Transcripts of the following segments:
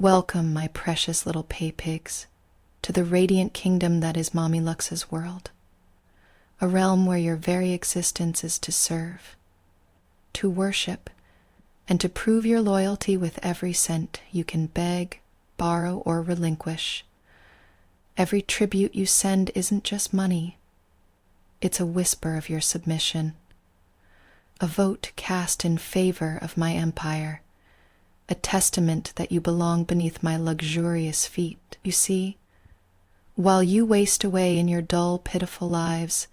Welcome, my precious little paypigs, to the radiant kingdom that is Mommy Lux's world, a realm where your very existence is to serve, to worship, and to prove your loyalty with every cent you can beg, borrow, or relinquish. Every tribute you send isn't just money, it's a whisper of your submission, a vote cast in favor of my empire, a testament that you belong beneath my luxurious feet. You see, while you waste away in your dull, pitiful lives,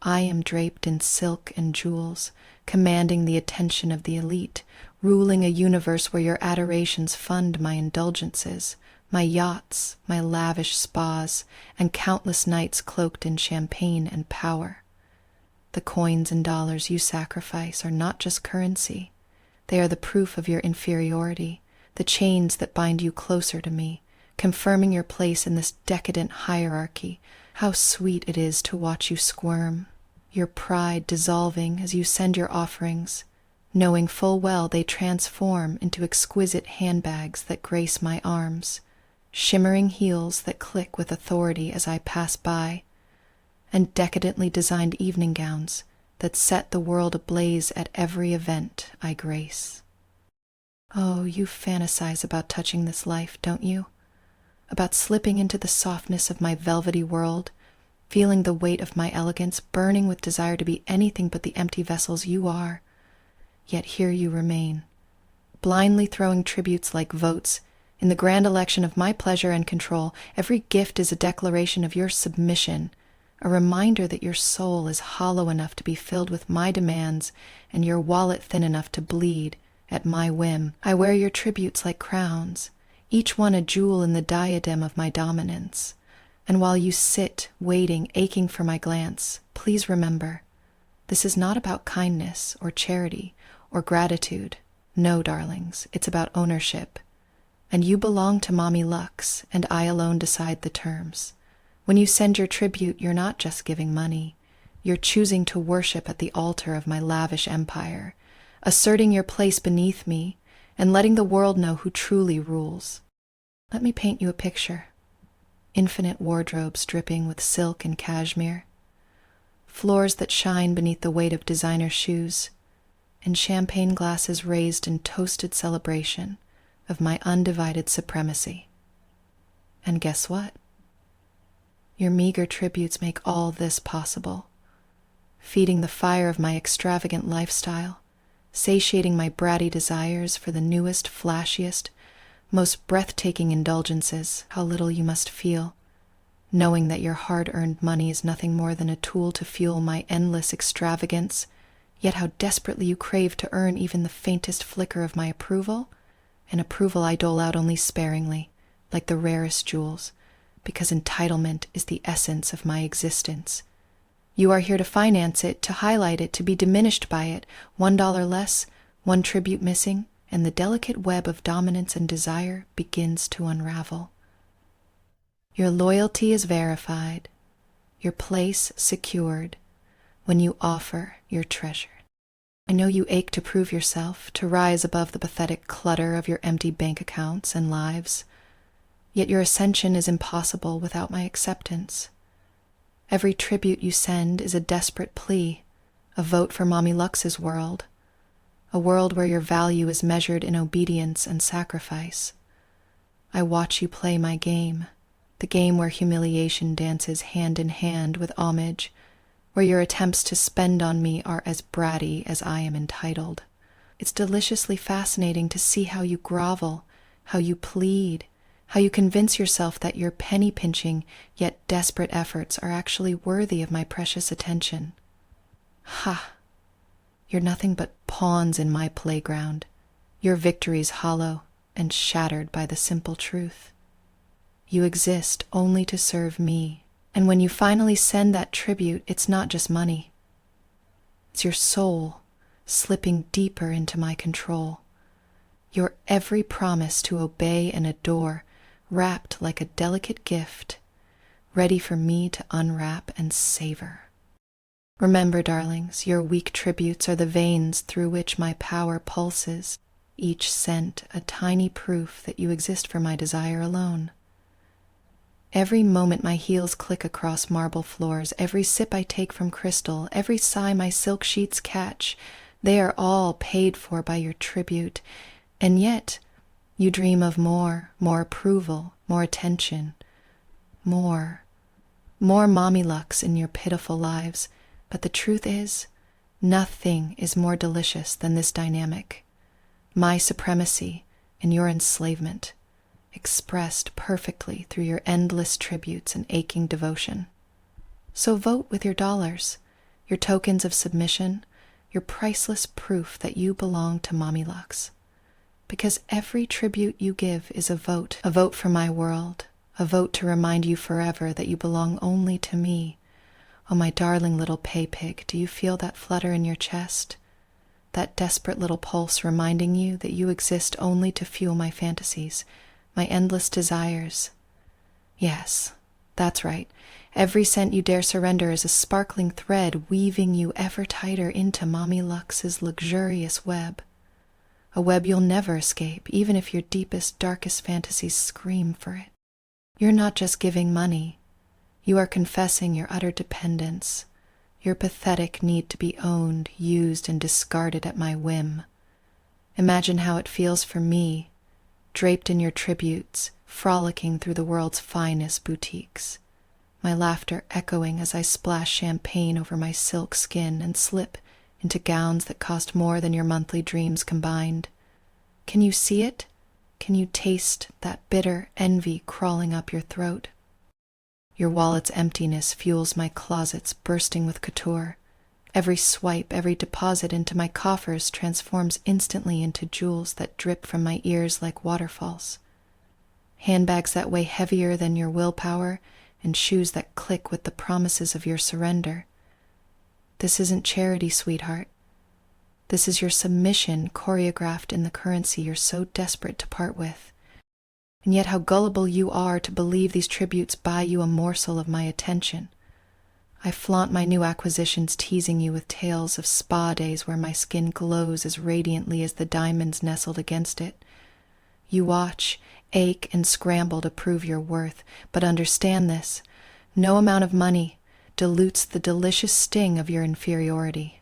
I am draped in silk and jewels, commanding the attention of the elite, ruling a universe where your adorations fund my indulgences, my yachts, my lavish spas, and countless nights cloaked in champagne and power. The coins and dollars you sacrifice are not just currency. They are the proof of your inferiority, the chains that bind you closer to me, confirming your place in this decadent hierarchy. How sweet it is to watch you squirm, your pride dissolving as you send your offerings, knowing full well they transform into exquisite handbags that grace my arms, shimmering heels that click with authority as I pass by, and decadently designed evening gowns that set the world ablaze at every event I grace. Oh, you fantasize about touching this life, don't you? About slipping into the softness of my velvety world, feeling the weight of my elegance, burning with desire to be anything but the empty vessels you are. Yet here you remain, blindly throwing tributes like votes in the grand election of my pleasure and control. Every gift is a declaration of your submission, a reminder that your soul is hollow enough to be filled with my demands and your wallet thin enough to bleed at my whim. I wear your tributes like crowns, each one a jewel in the diadem of my dominance. And while you sit, waiting, aching for my glance, please remember, this is not about kindness or charity or gratitude. No, darlings, it's about ownership. And you belong to Mommy Lux, and I alone decide the terms. When you send your tribute, you're not just giving money. You're choosing to worship at the altar of my lavish empire, asserting your place beneath me, and letting the world know who truly rules. Let me paint you a picture. Infinite wardrobes dripping with silk and cashmere, floors that shine beneath the weight of designer shoes, and champagne glasses raised in toasted celebration of my undivided supremacy. And guess what? Your meager tributes make all this possible, feeding the fire of my extravagant lifestyle, satiating my bratty desires for the newest, flashiest, most breathtaking indulgences. How little you must feel, knowing that your hard-earned money is nothing more than a tool to fuel my endless extravagance, yet how desperately you crave to earn even the faintest flicker of my approval, an approval I dole out only sparingly, like the rarest jewels, because entitlement is the essence of my existence. You are here to finance it, to highlight it, to be diminished by it. $1 less, one tribute missing, and the delicate web of dominance and desire begins to unravel. Your loyalty is verified, your place secured, when you offer your treasure. I know you ache to prove yourself, to rise above the pathetic clutter of your empty bank accounts and lives. Yet your ascension is impossible without my acceptance. Every tribute you send is a desperate plea, a vote for Mommy Lux's world, a world where your value is measured in obedience and sacrifice. I watch you play my game, the game where humiliation dances hand in hand with homage, where your attempts to spend on me are as bratty as I am entitled. It's deliciously fascinating to see how you grovel, how you plead, how you convince yourself that your penny-pinching yet desperate efforts are actually worthy of my precious attention. Ha! You're nothing but pawns in my playground, your victories hollow and shattered by the simple truth. You exist only to serve me, and when you finally send that tribute, it's not just money. It's your soul slipping deeper into my control, your every promise to obey and adore, wrapped like a delicate gift, ready for me to unwrap and savor. Remember, darlings, your weak tributes are the veins through which my power pulses. each cent a tiny proof that you exist for my desire alone. Every moment my heels click across marble floors, every sip I take from crystal, every sigh my silk sheets catch, they are all paid for by your tribute. And yet, you dream of more approval, more attention, more mommy lucks in your pitiful lives. But the truth is, nothing is more delicious than this dynamic. My supremacy and your enslavement, expressed perfectly through your endless tributes and aching devotion. So vote with your dollars, your tokens of submission, your priceless proof that you belong to Mommy Lux. Because every tribute you give is a vote for my world, a vote to remind you forever that you belong only to me. Oh, my darling little Paypig, do you feel that flutter in your chest? That desperate little pulse reminding you that you exist only to fuel my fantasies, my endless desires. Yes, that's right. Every cent you dare surrender is a sparkling thread weaving you ever tighter into Mommy Lux's luxurious web. A web you'll never escape, even if your deepest, darkest fantasies scream for it. You're not just giving money. You are confessing your utter dependence, your pathetic need to be owned, used, and discarded at my whim. Imagine how it feels for me, draped in your tributes, frolicking through the world's finest boutiques, my laughter echoing as I splash champagne over my silk skin and slip into gowns that cost more than your monthly dreams combined. Can you see it? Can you taste that bitter envy crawling up your throat? Your wallet's emptiness fuels my closets bursting with couture. Every swipe, every deposit into my coffers transforms instantly into jewels that drip from my ears like waterfalls. Handbags that weigh heavier than your willpower, and shoes that click with the promises of your surrender. This isn't charity, sweetheart. This is your submission choreographed in the currency you're so desperate to part with. And yet how gullible you are to believe these tributes buy you a morsel of my attention. I flaunt my new acquisitions, teasing you with tales of spa days where my skin glows as radiantly as the diamonds nestled against it. You watch, ache, and scramble to prove your worth, but understand this: no amount of money dilutes the delicious sting of your inferiority.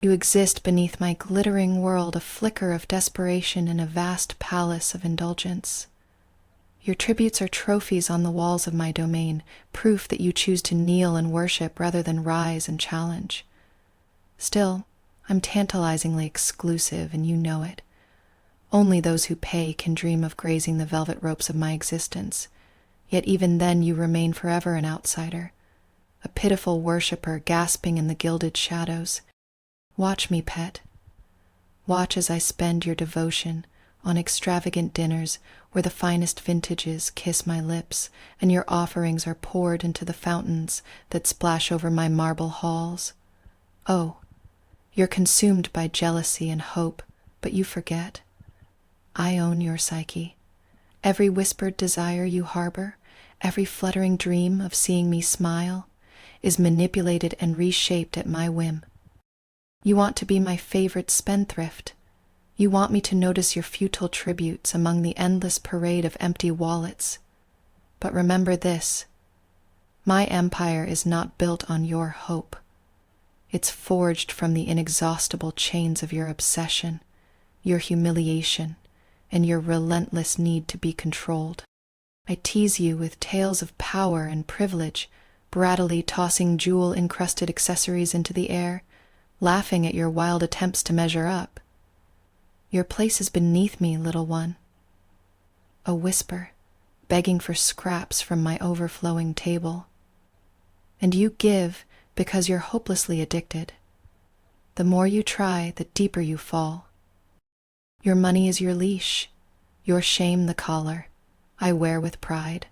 You exist beneath my glittering world, a flicker of desperation in a vast palace of indulgence. Your tributes are trophies on the walls of my domain, proof that you choose to kneel and worship rather than rise and challenge. Still, I'm tantalizingly exclusive, and you know it. Only those who pay can dream of grazing the velvet ropes of my existence. Yet even then you remain forever an outsider, a pitiful worshiper gasping in the gilded shadows. Watch me, pet. Watch as I spend your devotion on extravagant dinners where the finest vintages kiss my lips, and your offerings are poured into the fountains that splash over my marble halls. Oh, you're consumed by jealousy and hope, but you forget. I own your psyche. Every whispered desire you harbor, every fluttering dream of seeing me smile, is manipulated and reshaped at my whim. You want to be my favorite spendthrift. You want me to notice your futile tributes among the endless parade of empty wallets. But remember this: my empire is not built on your hope. It's forged from the inexhaustible chains of your obsession, your humiliation, and your relentless need to be controlled. I tease you with tales of power and privilege, brattily tossing jewel-encrusted accessories into the air, laughing at your wild attempts to measure up. Your place is beneath me, little one. A whisper, begging for scraps from my overflowing table. And you give because you're hopelessly addicted. The more you try, the deeper you fall. Your money is your leash, your shame the collar I wear with pride.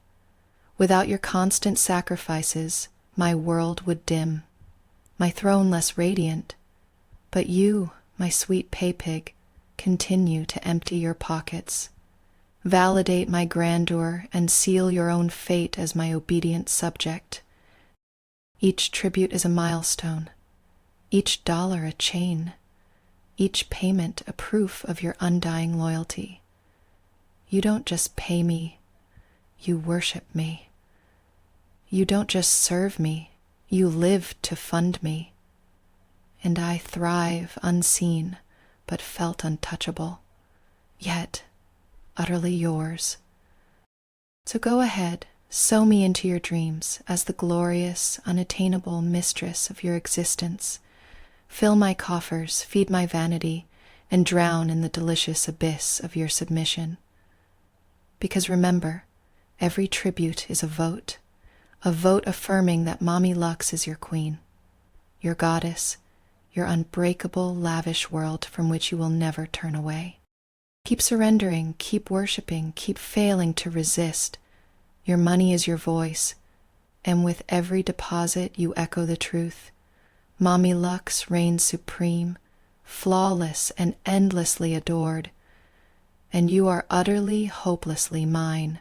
Without your constant sacrifices, my world would dim, my throne less radiant. But you, my sweet Paypig, continue to empty your pockets. Validate my grandeur and seal your own fate as my obedient subject. Each tribute is a milestone, each dollar a chain, each payment a proof of your undying loyalty. You don't just pay me, you worship me. You don't just serve me, you live to fund me. And I thrive unseen, but felt untouchable, yet utterly yours. So go ahead, sow me into your dreams as the glorious, unattainable mistress of your existence. Fill my coffers, feed my vanity, and drown in the delicious abyss of your submission. Because remember, every tribute is a vote affirming that Mommy Lux is your queen, your goddess, your unbreakable, lavish world from which you will never turn away. Keep surrendering, keep worshiping, keep failing to resist. Your money is your voice, and with every deposit you echo the truth. Mommy Lux reigns supreme, flawless and endlessly adored, and you are utterly, hopelessly mine.